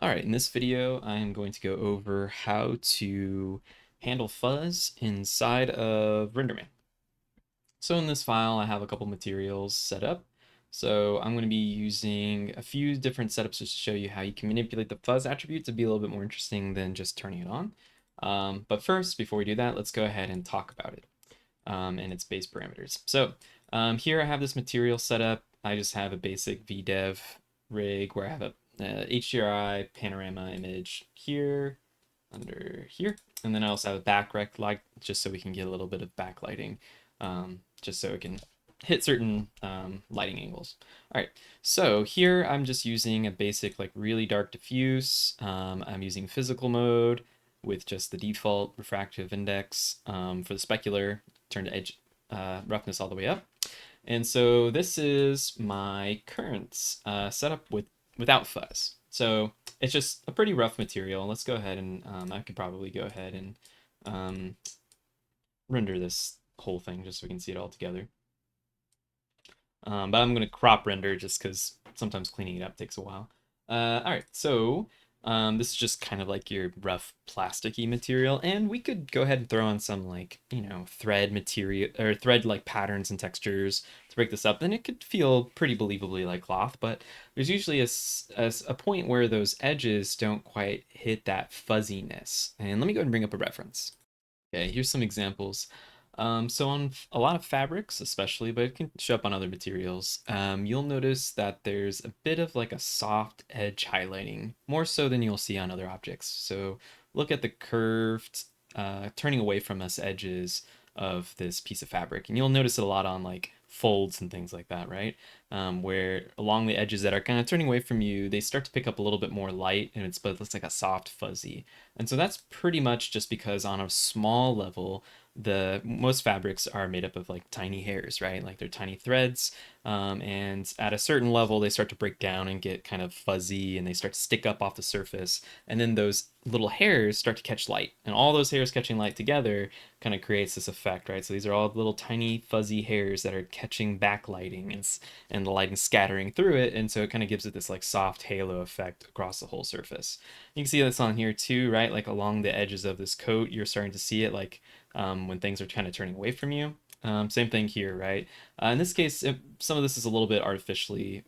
All right, in this video, I am going to go over how to handle fuzz inside of Renderman. So in this file, I have a couple materials set up. So I'm going to be using a few different setups just to show you how you can manipulate the fuzz attribute to be a little bit more interesting than just turning it on. But first, before we do that, let's go ahead and talk about it and its base parameters. So here I have this material set up. I just have a basic VDev rig where I have a HDRI panorama image here, under here, and then I also have a backlight light just so we can get a little bit of backlighting, just so it can hit certain lighting angles. All right, so here I'm just using a basic like really dark diffuse. I'm using physical mode with just the default refractive index for the specular, turn to edge roughness all the way up. And so this is my current setup without fuzz. So it's just a pretty rough material. Let's go ahead and I could probably go ahead and render this whole thing just so we can see it all together. But I'm going to crop render just because sometimes cleaning it up takes a while. All right, so this is just kind of like your rough plasticky material, and we could go ahead and throw on some like, thread material or thread like patterns and textures to break this up, and it could feel pretty believably like cloth, but there's usually a point where those edges don't quite hit that fuzziness. And let me go ahead and bring up a reference. Okay, here's some examples. So on a lot of fabrics, especially, but it can show up on other materials, you'll notice that there's a bit of like a soft edge highlighting, more so than you'll see on other objects. So look at the curved, turning away from us edges of this piece of fabric, and you'll notice it a lot on like folds and things like that, right? Where along the edges that are kind of turning away from you, they start to pick up a little bit more light, and but it looks like a soft fuzzy. And so that's pretty much just because on a small level, the most fabrics are made up of like tiny hairs, right? Like they're tiny threads, and at a certain level they start to break down and get kind of fuzzy, and they start to stick up off the surface, and then those little hairs start to catch light, and all those hairs catching light together kind of creates this effect, right? So these are all little tiny fuzzy hairs that are catching backlighting, and the lighting scattering through it, and so it kind of gives it this like soft halo effect across the whole surface. You can see this on here too, right? Like along the edges of this coat, you're starting to see it like when things are kind of turning away from you. Same thing here, right? In this case, some of this is a little bit artificially,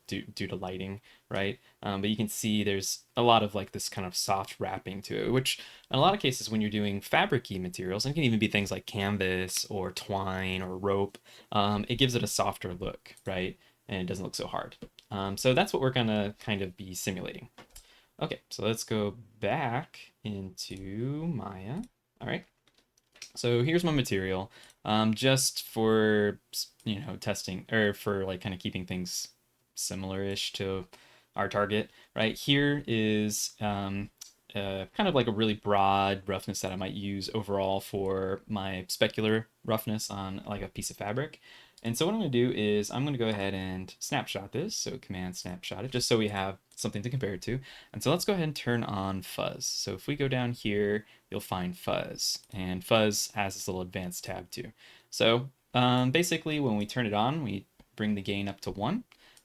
due to lighting, right? But you can see there's a lot of like this kind of soft wrapping to it, which in a lot of cases when you're doing fabric-y materials, and it can even be things like canvas or twine or rope, it gives it a softer look, right? And it doesn't look so hard. So that's what we're gonna kind of be simulating. Okay, so let's go back into Maya. All right. So here's my material, just for, testing, or for like kind of keeping things similar-ish to our target. Right here is kind of like a really broad roughness that I might use overall for my specular roughness on like a piece of fabric. And so what I'm going to do is I'm going to go ahead and snapshot this. So command snapshot it just so we have something to compare it to. And so let's go ahead and turn on fuzz. So if we go down here, you'll find fuzz, and fuzz has this little advanced tab too. So basically when we turn it on, we bring the gain up to 1,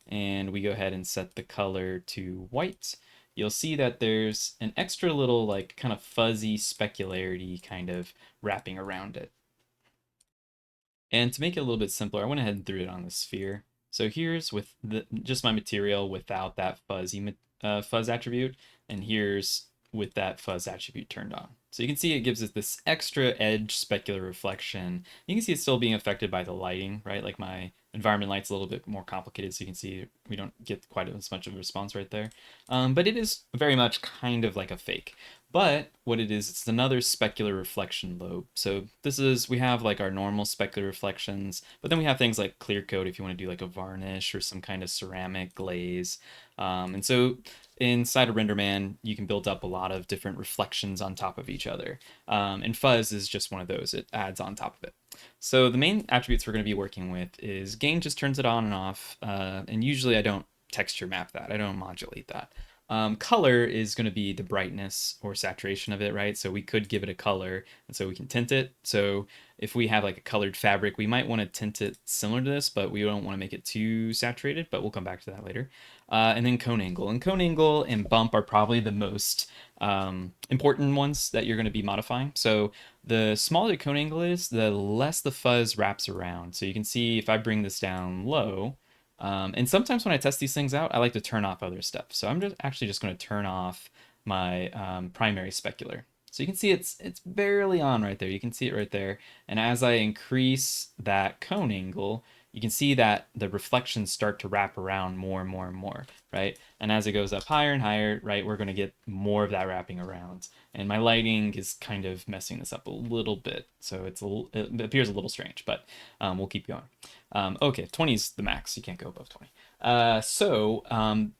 and we go ahead and set the color to white. You'll see that there's an extra little like kind of fuzzy specularity kind of wrapping around it. And to make it a little bit simpler, I went ahead and threw it on the sphere. So here's with just my material without that fuzz attribute, and here's with that fuzz attribute turned on. So you can see it gives us this extra edge specular reflection. You can see it's still being affected by the lighting, right? Like my environment light's a little bit more complicated, so you can see we don't get quite as much of a response right there. But it is very much kind of like a fake. But what it is, it's another specular reflection lobe. So we have like our normal specular reflections, but then we have things like clear coat if you want to do like a varnish or some kind of ceramic glaze. And so inside of Renderman, you can build up a lot of different reflections on top of each other. And fuzz is just one of those. It adds on top of it. So the main attributes we're going to be working with is gain just turns it on and off. And usually I don't texture map that. I don't modulate that. Color is going to be the brightness or saturation of it, right? So we could give it a color, and so we can tint it. So if we have like a colored fabric, we might want to tint it similar to this, but we don't want to make it too saturated, but we'll come back to that later. and then cone angle. And cone angle and bump are probably the most important ones that you're going to be modifying. So the smaller the cone angle is, the less the fuzz wraps around. So you can see if I bring this down low, and sometimes when I test these things out, I like to turn off other stuff. So I'm just actually just going to turn off my primary specular. So you can see it's barely on right there. You can see it right there. And as I increase that cone angle, you can see that the reflections start to wrap around more and more and more, right? And as it goes up higher and higher, right, we're going to get more of that wrapping around. And my lighting is kind of messing this up a little bit, so it appears a little strange, but we'll keep going. Okay, 20 is the max. You can't go above 20.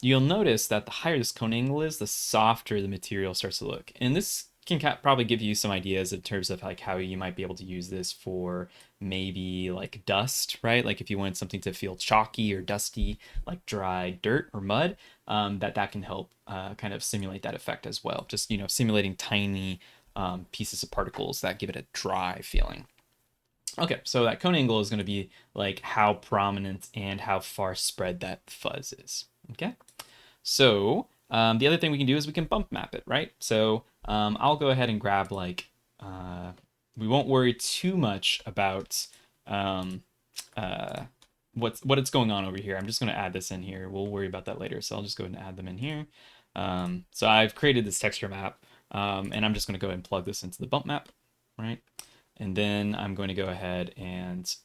You'll notice that the higher this cone angle is, the softer the material starts to look. And this can probably give you some ideas in terms of like how you might be able to use this for maybe like dust, right? Like if you wanted something to feel chalky or dusty, like dry dirt or mud, that can help kind of simulate that effect as well. Just, simulating tiny pieces of particles that give it a dry feeling. Okay, so that cone angle is going to be like how prominent and how far spread that fuzz is. Okay, so the other thing we can do is we can bump map it, right? So I'll go ahead and grab we won't worry too much about what it's going on over here. I'm just going to add this in here. We'll worry about that later. So I'll just go ahead and add them in here. So I've created this texture map, and I'm just going to go ahead and plug this into the bump map, right? And then I'm going to go ahead and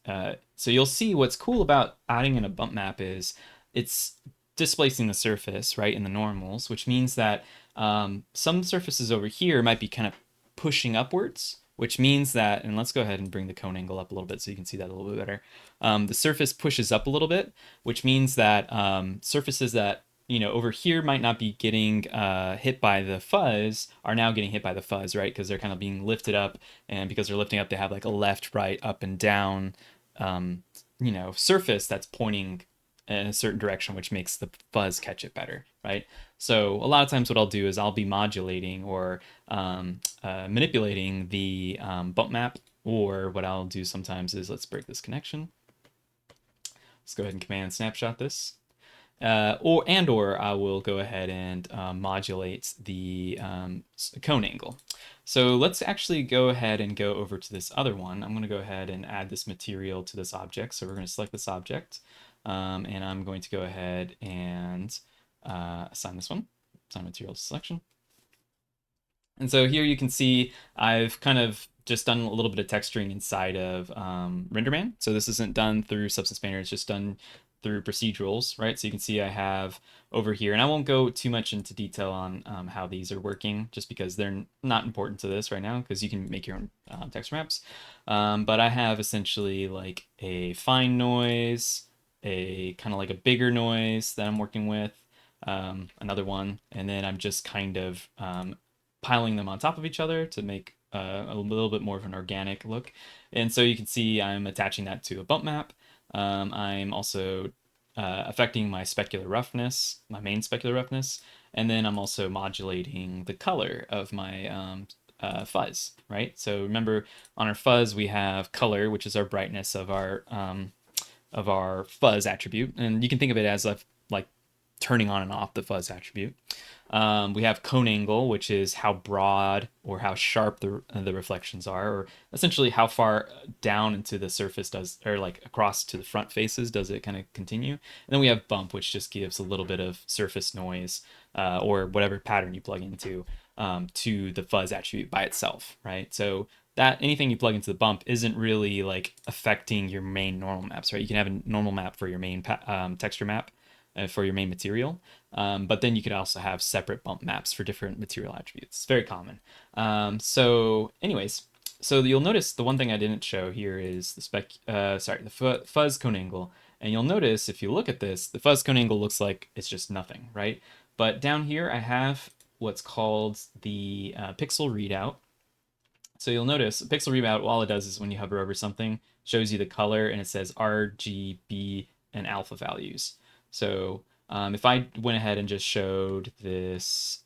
so you'll see what's cool about adding in a bump map is it's displacing the surface, right, in the normals, which means that some surfaces over here might be kind of pushing upwards, which means that, and let's go ahead and bring the cone angle up a little bit so you can see that a little bit better. The surface pushes up a little bit, which means that surfaces that over here might not be getting hit by the fuzz are now getting hit by the fuzz, right? Because they're kind of being lifted up, and because they're lifting up, they have like a left, right, up, and down, surface that's pointing in a certain direction, which makes the fuzz catch it better, right? So a lot of times what I'll do is I'll be modulating or manipulating the bump map, or what I'll do sometimes is let's break this connection. Let's go ahead and command snapshot this. Or I will go ahead and modulate the cone angle. So let's actually go ahead and go over to this other one. I'm going to go ahead and add this material to this object. So we're going to select this object, and I'm going to go ahead and assign this one, assign material to selection. And so here you can see I've kind of just done a little bit of texturing inside of Renderman. So this isn't done through Substance Painter, it's just done through procedurals, right? So you can see I have over here, and I won't go too much into detail on how these are working, just because they're not important to this right now, because you can make your own texture maps. But I have essentially like a fine noise, a kind of like a bigger noise that I'm working with, another one, and then I'm just kind of piling them on top of each other to make a little bit more of an organic look. And so you can see I'm attaching that to a bump map. I'm also affecting my specular roughness, my main specular roughness, and then I'm also modulating the color of my fuzz, right? So remember, on our fuzz we have color, which is our brightness of our fuzz attribute, and you can think of it as like turning on and off the fuzz attribute. We have cone angle, which is how broad or how sharp the reflections are, or essentially how far down into the surface or like across to the front faces does it kind of continue. And then we have bump, which just gives a little bit of surface noise or whatever pattern you plug into to the fuzz attribute by itself, right? So that anything you plug into the bump isn't really like affecting your main normal maps, right? You can have a normal map for your main texture map for your main material, but then you could also have separate bump maps for different material attributes. It's very common. So you'll notice the one thing I didn't show here is the fuzz cone angle. And you'll notice if you look at this, the fuzz cone angle looks like it's just nothing, right? But down here I have what's called the pixel readout. So you'll notice a pixel readout, all it does is when you hover over something, shows you the color, and it says RGB and alpha values. So if I went ahead and just showed this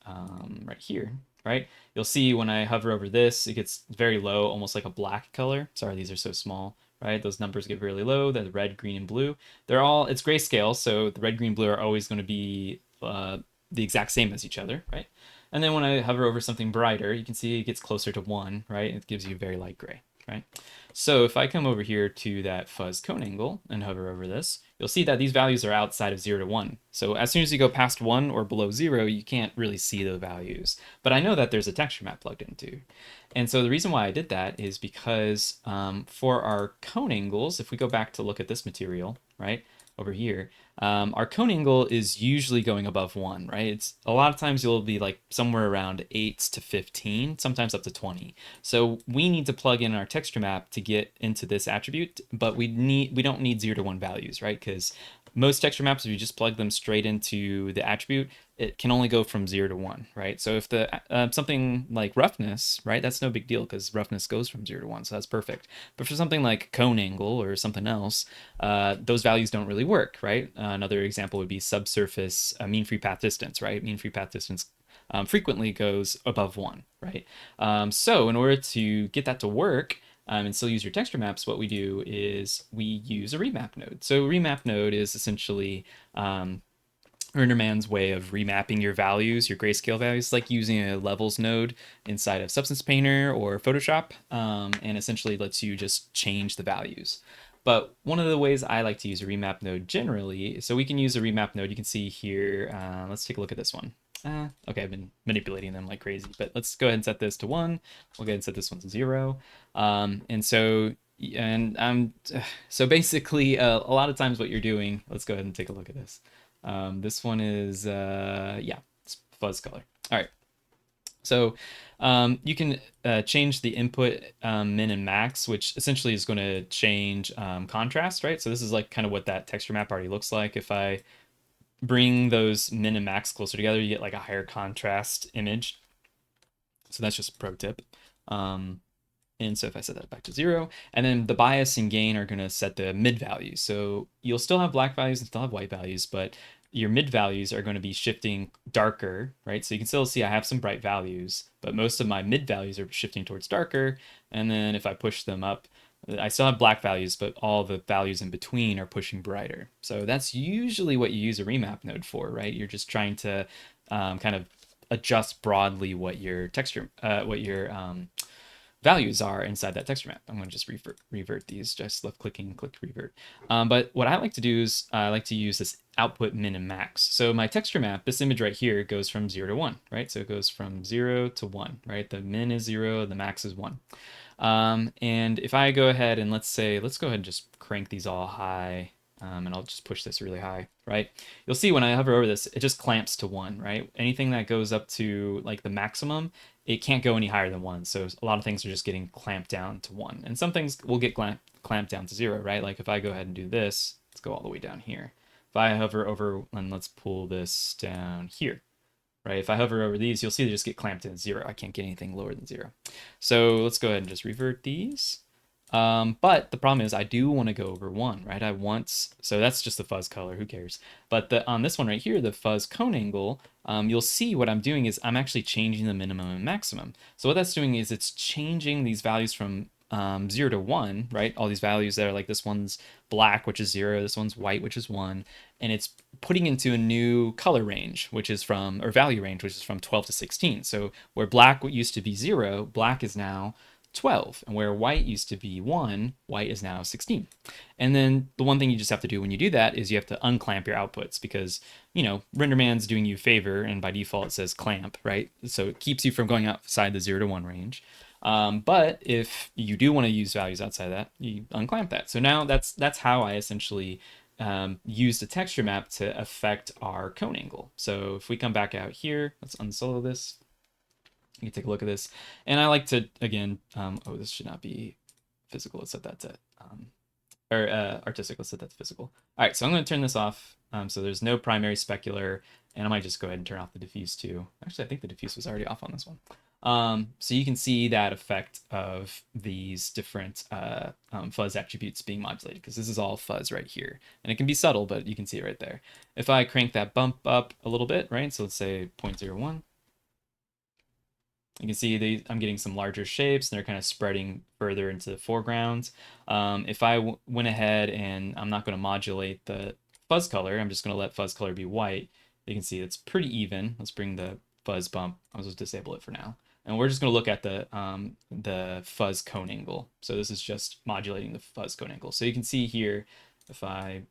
right here, right, you'll see when I hover over this, it gets very low, almost like a black color. Sorry, these are so small, right? Those numbers get really low. The red, green, and blue. It's grayscale, so the red, green, blue are always going to be the exact same as each other, right? And then when I hover over something brighter, you can see it gets closer to 1, right? It gives you very light gray, right? So if I come over here to that fuzz cone angle and hover over this, you'll see that these values are outside of 0 to 1. So as soon as you go past 1 or below 0, you can't really see the values. But I know that there's a texture map plugged into. And so the reason why I did that is because for our cone angles, if we go back to look at this material, right, over here, our cone angle is usually going above 1, right? It's a lot of times you'll be like somewhere around 8 to 15, sometimes up to 20. So we need to plug in our texture map to get into this attribute, but we don't need 0 to 1 values, right? Because most texture maps, if you just plug them straight into the attribute, it can only go from 0 to 1, right? So if the something like roughness, right, that's no big deal because roughness goes from 0 to 1, so that's perfect. But for something like cone angle or something else, those values don't really work, right? Another example would be subsurface mean free path distance, right? Mean free path distance frequently goes above 1, right? So in order to get that to work, and still use your texture maps, what we do is we use a remap node. So remap node is essentially Renderman's way of remapping your values, your grayscale values, like using a levels node inside of Substance Painter or Photoshop, and essentially lets you just change the values. But one of the ways I like to use a remap node generally, so we can use a remap node, you can see here, let's take a look at this one. Okay, I've been manipulating them like crazy, but let's go ahead and set this to 1. We'll go ahead and set this one to 0. So basically, a lot of times what you're doing, let's go ahead and take a look at this. This one is, yeah, it's fuzz color. All right. So you can change the input min and max, which essentially is going to change contrast, right? So this is like kind of what that texture map already looks like. If I bring those min and max closer together, you get like a higher contrast image. So that's just a pro tip. And so if I set that back to 0, and then the bias and gain are going to set the mid values. So you'll still have black values and still have white values, but your mid values are going to be shifting darker, right? So you can still see I have some bright values, but most of my mid values are shifting towards darker. And then if I push them up, I still have black values, but all the values in between are pushing brighter. So that's usually what you use a remap node for, right? You're just trying to kind of adjust broadly what your texture, values are inside that texture map. I'm going to just revert these, just left clicking, click revert. But what I like to do is I like to use this output min and max. So my texture map, this image right here goes from 0 to 1, right? So it goes from 0 to 1, right? The min is 0, the max is 1. And if I go ahead and let's go ahead and just crank these all high, and I'll just push this really high, right? You'll see when I hover over this, it just clamps to 1, right? Anything that goes up to like the maximum, it can't go any higher than 1. So a lot of things are just getting clamped down to 1. And some things will get clamped down to 0, right? Like if I go ahead and do this, let's go all the way down here. If I hover over, and let's pull this down here, right? If I hover over these, you'll see they just get clamped in 0. I can't get anything lower than 0. So let's go ahead and just revert these. But the problem is I do want to go over 1, right? So that's just the fuzz color, who cares? But on this one right here, the fuzz cone angle, you'll see what I'm doing is I'm actually changing the minimum and maximum. So what that's doing is it's changing these values from 0 to 1, right? All these values that are like this one's black, which is 0, this one's white, which is 1, and it's putting into a new color range, or value range, which is from 12 to 16. So where black used to be 0, black is now 12, and where white used to be 1, white is now 16. And then the one thing you just have to do when you do that is you have to unclamp your outputs because, Renderman's doing you a favor, and by default it says clamp, right? So it keeps you from going outside the 0 to 1 range. But if you do want to use values outside that, you unclamp that. So now that's how I essentially use the texture map to affect our cone angle. So if we come back out here, let's unsolo this. You can take a look at this. And I like to, again, this should not be physical. Let's set that to, artistic. Let's set that to physical. All right, so I'm going to turn this off. So there's no primary specular, and I might just go ahead and turn off the diffuse too. Actually, I think the diffuse was already off on this one. So you can see that effect of these different fuzz attributes being modulated because this is all fuzz right here. And it can be subtle, but you can see it right there. If I crank that bump up a little bit, right? So let's say 0.01. You can see I'm getting some larger shapes, and they're kind of spreading further into the foreground. If I went ahead and I'm not going to modulate the fuzz color, I'm just going to let fuzz color be white. You can see it's pretty even. Let's bring the fuzz bump. I'll just disable it for now. And we're just going to look at the fuzz cone angle. So this is just modulating the fuzz cone angle. So you can see here, if I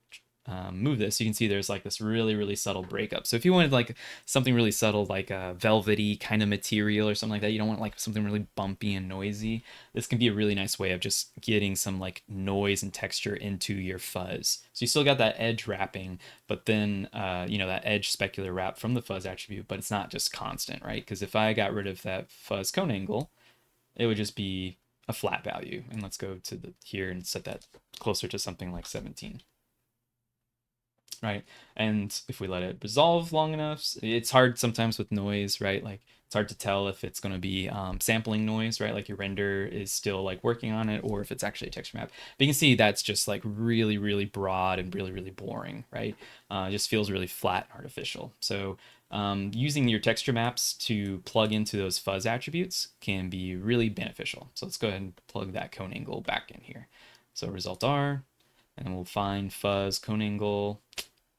move this, you can see there's like this really, really subtle breakup. So if you wanted like something really subtle, like a velvety kind of material or something like that, you don't want like something really bumpy and noisy, this can be a really nice way of just getting some like noise and texture into your fuzz. So you still got that edge wrapping, but then, you know, that edge specular wrap from the fuzz attribute, but it's not just constant, right? Because if I got rid of that fuzz cone angle, it would just be a flat value. And let's go to the here and set that closer to something like 17. Right? And if we let it resolve long enough, it's hard sometimes with noise, right? Like it's hard to tell if it's going to be sampling noise, right? Like your render is still like working on it, or if it's actually a texture map. But you can see that's just like really, really broad and really, really boring, right? It just feels really flat and artificial. So using your texture maps to plug into those fuzz attributes can be really beneficial. So let's go ahead and plug that cone angle back in here. So result R, and then we'll find fuzz cone angle.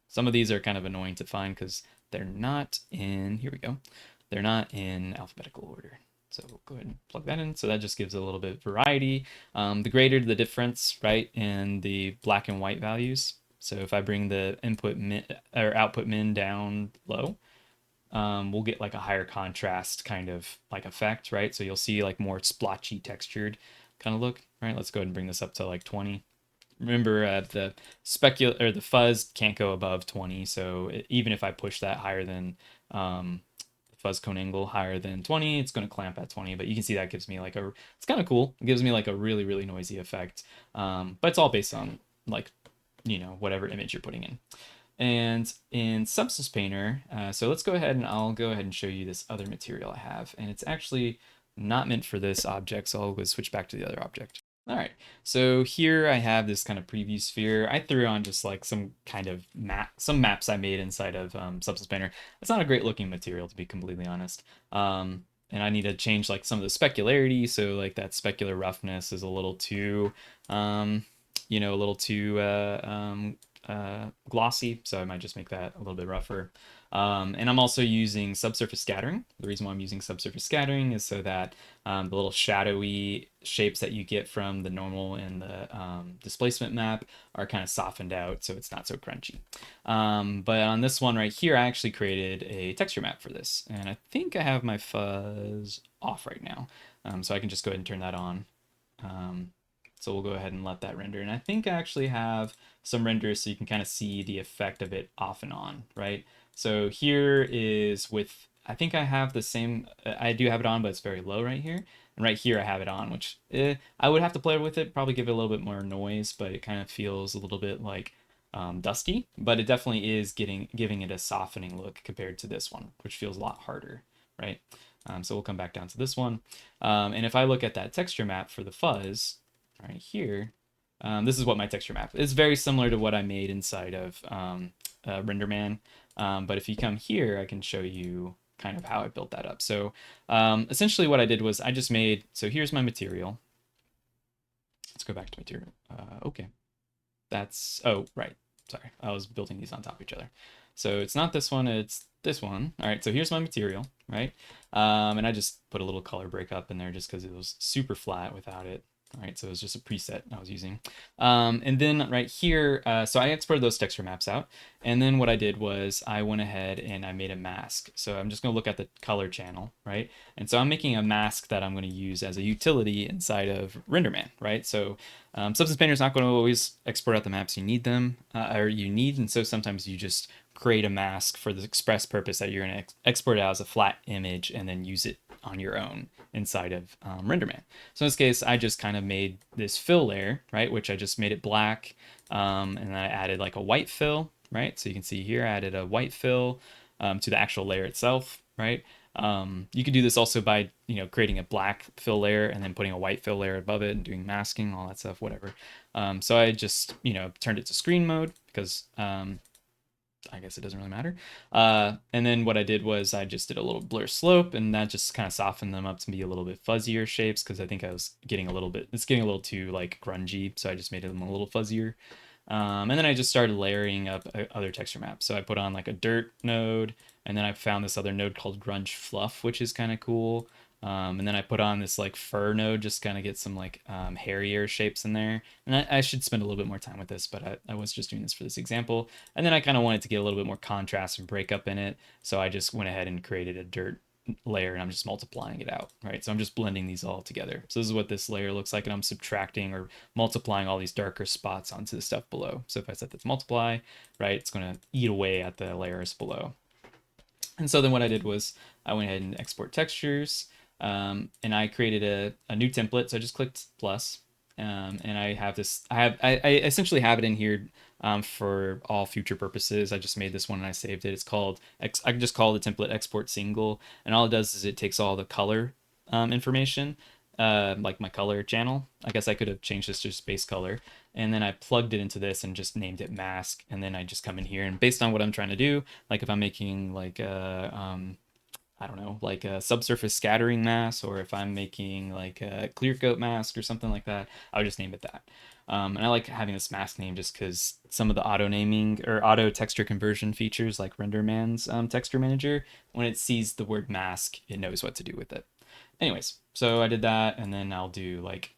Some of these are kind of annoying to find because they're not in, here we go, they're not in alphabetical order. So we'll go ahead and plug that in. So that just gives a little bit of variety. The greater the difference, right, in the black and white values. So if I bring the input min or output min down low, we'll get like a higher contrast kind of like effect, right? So you'll see like more splotchy textured kind of look, right? Let's go ahead and bring this up to like 20. Remember, the fuzz can't go above 20, so even if I push that higher than fuzz cone angle higher than 20, it's going to clamp at 20. But you can see that gives me like it's kind of cool. It gives me like a really, really noisy effect. But it's all based on like, you know, whatever image you're putting in. And in Substance Painter, so let's go ahead and I'll go ahead and show you this other material I have. And it's actually not meant for this object, so I'll go switch back to the other object. All right, so here I have this kind of preview sphere. I threw on just like some kind of some maps I made inside of Substance Painter. It's not a great looking material, to be completely honest. And I need to change like some of the specularity, so like that specular roughness is a little too, you know, a little too glossy, so I might just make that a little bit rougher. And I'm also using subsurface scattering. The reason why I'm using subsurface scattering is so that the little shadowy shapes that you get from the normal and the displacement map are kind of softened out, so it's not so crunchy. But on this one right here, I actually created a texture map for this, and I think I have my fuzz off right now, so I can just go ahead and turn that on. So we'll go ahead and let that render. And I think I actually have some renders so you can kind of see the effect of it off and on, right? So here is with, I think I have the same, I do have it on, but it's very low right here. And right here I have it on, which I would have to play with it, probably give it a little bit more noise, but it kind of feels a little bit like dusty. But it definitely is giving it a softening look compared to this one, which feels a lot harder, right? So we'll come back down to this one. And if I look at that texture map for the fuzz, right here, this is what my texture map is. Very similar to what I made inside of Renderman, but if you come here, I can show you kind of how I built that up. So essentially what I did was I just made, so here's my material. Let's go back to material. Okay, that's, oh, right, sorry, I was building these on top of each other. So it's not this one, it's this one. All right, so here's my material, right? And I just put a little color break up in there just because it was super flat without it. All right, so it was just a preset I was using. And then right here, so I exported those texture maps out. And then what I did was I went ahead and I made a mask. So I'm just gonna look at the color channel, right? And so I'm making a mask that I'm gonna use as a utility inside of Renderman, right? So Substance Painter is not gonna always export out the maps you need them, and so sometimes you just create a mask for the express purpose that you're gonna export it out as a flat image and then use it on your own inside of Renderman. So in this case, I just kind of made this fill layer, right, which I just made it black, and then I added like a white fill, right? So you can see here I added a white fill to the actual layer itself, right? You could do this also by, you know, creating a black fill layer and then putting a white fill layer above it and doing masking, all that stuff, whatever. So I just, you know, turned it to screen mode because I guess it doesn't really matter. And then what I did was I just did a little blur slope, and that just kind of softened them up to be a little bit fuzzier shapes, because I think I was getting a little bit, it's getting a little too like grungy, so I just made them a little fuzzier. And then I just started layering up other texture maps. So I put on like a dirt node, and then I found this other node called grunge fluff, which is kind of cool. And then I put on this like fur node, just kind of get some like hairier shapes in there. And I should spend a little bit more time with this, but I was just doing this for this example. And then I kind of wanted to get a little bit more contrast and breakup in it. So I just went ahead and created a dirt layer, and I'm just multiplying it out, right? So I'm just blending these all together. So this is what this layer looks like, and I'm subtracting or multiplying all these darker spots onto the stuff below. So if I set this multiply, right, it's going to eat away at the layers below. And so then what I did was I went ahead and export textures, and I created a new template. So I just clicked plus, and I have this. I essentially have it in here for all future purposes. I just made this one and I saved it. It's called I can just call the template export single, and all it does is it takes all the color information, like my color channel. I guess I could have changed this to just base color, and then I plugged it into this and just named it mask. And then I just come in here, and based on what I'm trying to do, like if I'm making like a I don't know, like a subsurface scattering mask, or if I'm making like a clear coat mask or something like that, I would just name it that. And I like having this mask name just because some of the auto naming or auto texture conversion features, like Renderman's texture manager, when it sees the word mask, it knows what to do with it. Anyways, so I did that, and then I'll do like,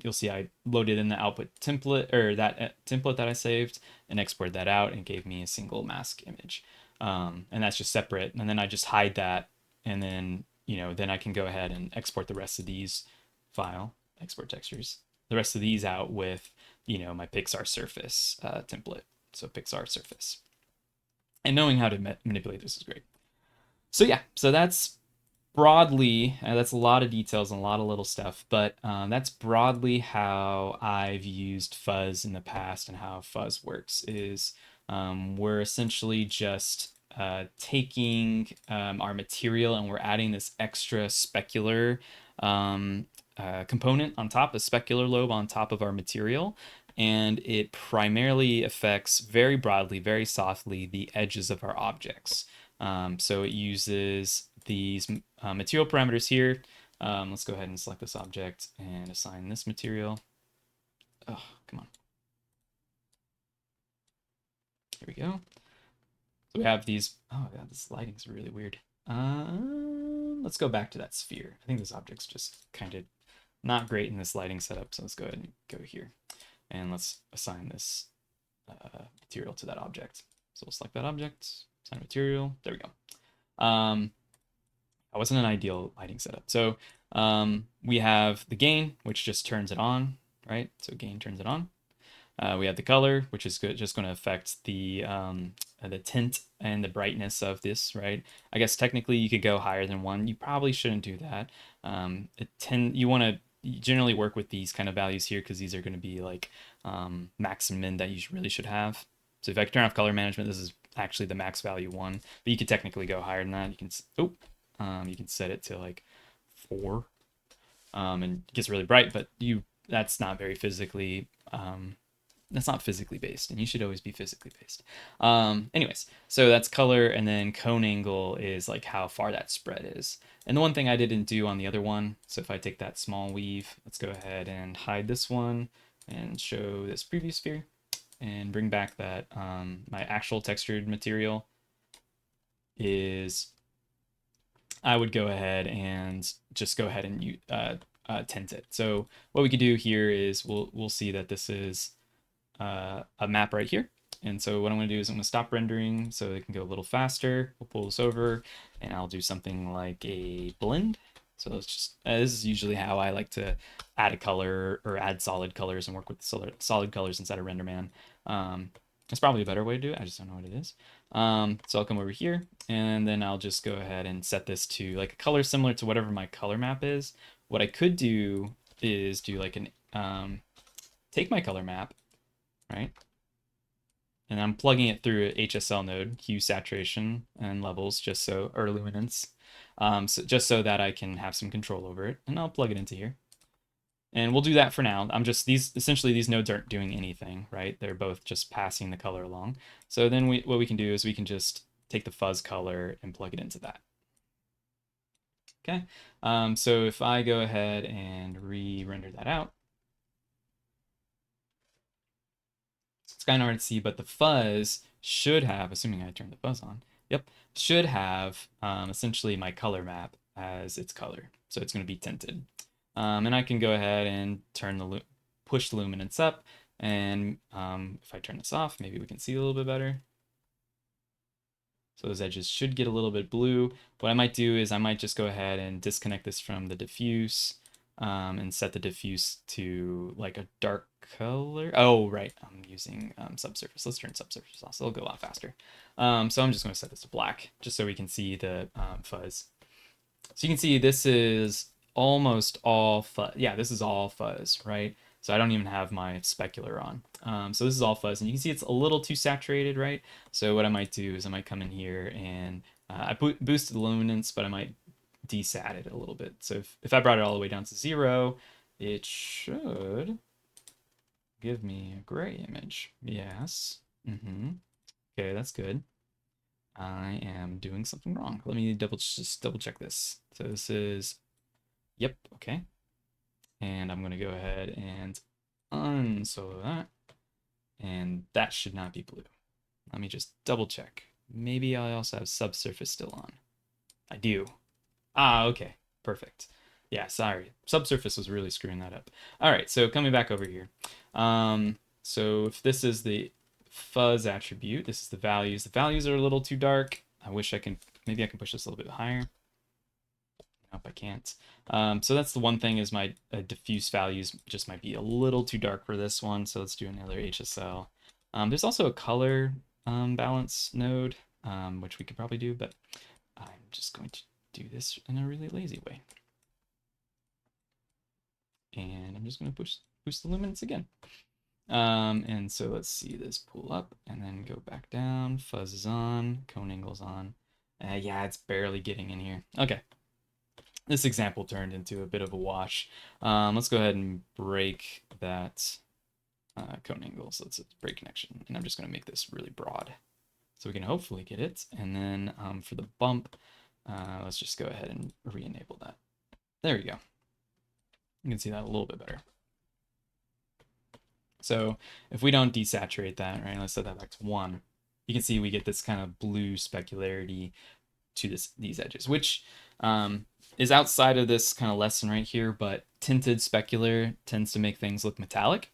you'll see I loaded in the output template, or that template that I saved, and exported that out, and it gave me a single mask image. And that's just separate. And then I just hide that, and then, then I can go ahead and export the rest of these export textures, the rest of these out with, my Pixar surface template. So Pixar surface. And knowing how to manipulate this is great. So yeah, so that's broadly, that's a lot of details and a lot of little stuff, but that's broadly how I've used Fuzz in the past, and how Fuzz works is we're essentially just taking our material, and we're adding this extra specular component on top, a specular lobe on top of our material, and it primarily affects very broadly, very softly, the edges of our objects. So it uses these material parameters here. Let's go ahead and select this object and assign this material. Oh, come on. Here we go. So we have these. Oh god, this lighting's really weird. Let's go back to that sphere. I think this object's just kind of not great in this lighting setup. So let's go ahead and go here, and let's assign this material to that object. So we'll select that object, assign material. There we go. That wasn't an ideal lighting setup. So we have the gain, which just turns it on, right? So gain turns it on. We have the color, which is just going to affect the tint and the brightness of this, right? I guess technically you could go higher than 1. You probably shouldn't do that. You want to generally work with these kind of values here, because these are going to be like max and min that you really should have. So if I turn off color management, this is actually the max value 1, but you could technically go higher than that. You can set it to like 4, and it gets really bright, but that's not very physically that's not physically based, and you should always be physically based. Anyways, so that's color, and then cone angle is like how far that spread is. And the one thing I didn't do on the other one, so if I take that small weave, let's go ahead and hide this one and show this preview sphere, and bring back that my actual textured material is, I would go ahead and just go ahead and tint it. So what we could do here is we'll see that this is a map right here. And so what I'm going to do is I'm going to stop rendering so it can go a little faster. We'll pull this over, and I'll do something like a blend. So let's just, this is usually how I like to add a color or add solid colors and work with solid colors inside of Renderman. It's probably a better way to do it. I just don't know what it is. So I'll come over here, and then I'll just go ahead and set this to like a color similar to whatever my color map is. What I could do is do like take my color map, right? And I'm plugging it through a HSL node, hue, saturation, and levels, or luminance, just so that I can have some control over it. And I'll plug it into here. And we'll do that for now. Essentially these nodes aren't doing anything, right? They're both just passing the color along. So then what we can do is we can just take the fuzz color and plug it into that. Okay, so if I go ahead and re-render that out, it's kind of hard to see, but the fuzz should have, assuming I turn the fuzz on, yep, should have essentially my color map as its color. So it's going to be tinted. And I can go ahead and push the luminance up. And if I turn this off, maybe we can see a little bit better. So those edges should get a little bit blue. What I might do is I might just go ahead and disconnect this from the diffuse and set the diffuse to like a dark color. Oh, right. I'm using subsurface. Let's turn subsurface off. So it'll go a lot faster. So I'm just going to set this to black just so we can see the fuzz. So you can see this is almost all fuzz. Yeah, this is all fuzz, right? So I don't even have my specular on. So this is all fuzz, and you can see it's a little too saturated, right? So what I might do is I might come in here and I boosted the luminance, but I might desat it a little bit. So if I brought it all the way down to 0, it should give me a gray image. Yes. Okay, that's good. I am doing something wrong. Let me just double check this. So this is, yep, okay. And I'm going to go ahead and unsolo that. And that should not be blue. Let me just double check. Maybe I also have subsurface still on. I do. Ah, okay. Perfect. Yeah, sorry. Subsurface was really screwing that up. All right, so coming back over here. So if this is the fuzz attribute, this is the values. The values are a little too dark. I wish I can, maybe I can push this a little bit higher. Nope, I can't. So that's the one thing is my diffuse values just might be a little too dark for this one. So let's do another HSL. There's also a color balance node, which we could probably do, but I'm just going to do this in a really lazy way. And I'm just going to boost the luminance again. And so let's see this pull up and then go back down. Fuzz is on, cone angle's on. Yeah, it's barely getting in here. Okay. This example turned into a bit of a wash. Let's go ahead and break that cone angle. So let's break connection. And I'm just going to make this really broad. So we can hopefully get it. And then for the bump, let's just go ahead and re-enable that. There we go. You can see that a little bit better. So if we don't desaturate that, right, let's set that back to 1, you can see we get this kind of blue specularity to these edges, which is outside of this kind of lesson right here, but tinted specular tends to make things look metallic.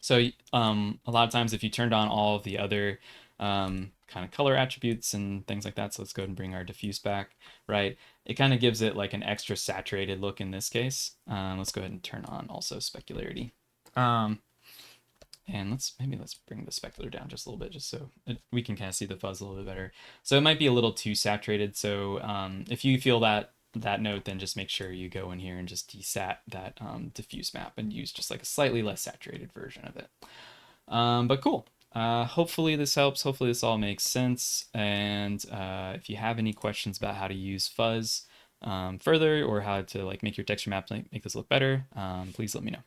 So a lot of times if you turned on all of the other kind of color attributes and things like that, so let's go ahead and bring our diffuse back, right? It kind of gives it like an extra saturated look in this case. Let's go ahead and turn on also specularity. And let's bring the specular down just a little bit, just so we can kind of see the fuzz a little bit better. So it might be a little too saturated. So if you feel that node, then just make sure you go in here and just desat that diffuse map and use just like a slightly less saturated version of it. But cool. Hopefully this helps. Hopefully this all makes sense. And if you have any questions about how to use fuzz further or how to like make your texture map make this look better, please let me know.